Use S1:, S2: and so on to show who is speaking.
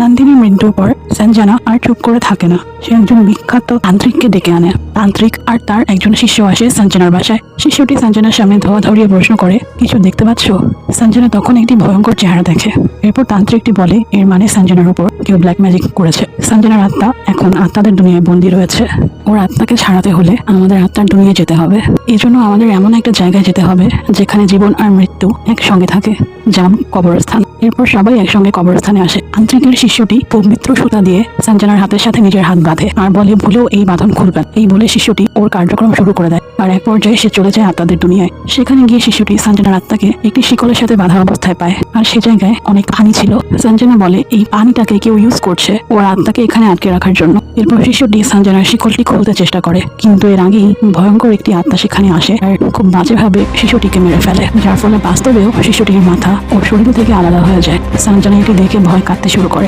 S1: নন্দিনীর মৃত্যুর পর সঞ্জনা আর চুপ করে থাকে না। সে একজন বিখ্যাত তান্ত্রিককে ডেকে আনে। তান্ত্রিক আর তার একজন শিষ্য আসে সঞ্জনার বাসায়। শিষ্যটি সঞ্জনার সামনে ধোয়া ধরিয়ে প্রশ্ন করে, কিছু দেখতে পাচ্ছ? সঞ্জনা তখন একটি ভয়ঙ্কর চেহারা দেখে। এরপর তান্ত্রিকটি বলে, এর মানে সঞ্জনার উপর কেউ ব্ল্যাক ম্যাজিক করেছে। সঞ্জনার আত্মা এখন আত্মাদের দুনিয়ায় বন্দী রয়েছে। ওর আত্মাকে ছাড়াতে হলে আমাদের আত্মার দুনিয়ায় যেতে হবে। এই জন্য আমাদের এমন একটা জায়গায় যেতে হবে যেখানে জীবন আর মৃত্যু একসঙ্গে থাকে, যেমন কবরস্থান। এরপর সবাই একসঙ্গে কবরস্থানে আসে। তান্ত্রিকের শিষ্যটি পবিত্র সুতা দিয়ে সঞ্জনার হাতের সাথে নিজের হাত বাঁধে আর বলে, ভুলেও এই বাঁধন খুলবেন। এই বলে শিষ্যটি ওর কার্যক্রম শুরু করে দেয়। আর এক পর্যায়ে সে চলে যায় আত্মাদের দুনিয়ায়। সেখানে গিয়ে শিশুটি সঞ্জনার আত্মাকে একটি শিকলের সাথে বাঁধা অবস্থায় পায়। আর সে জায়গায় অনেক পানি ছিল। সঞ্জনা বলে, এই পানিটাকে কেউ ইউজ করছে ওর আত্মাকে এখানে আটকে রাখার জন্য। এরপর শিশুটি সঞ্জনার শিকলটি খুলতে চেষ্টা করে, কিন্তু এর আগেই ভয়ঙ্কর একটি আত্মা সেখানে আসে আর খুব বাজেভাবে শিশুটিকে মেরে ফেলে, যার ফলে বাস্তবেও শিশুটির মাথা ও শরীর থেকে আলাদা হয়ে যায়। সঞ্জনা এটি দেখে ভয় কাঁদতে শুরু করে।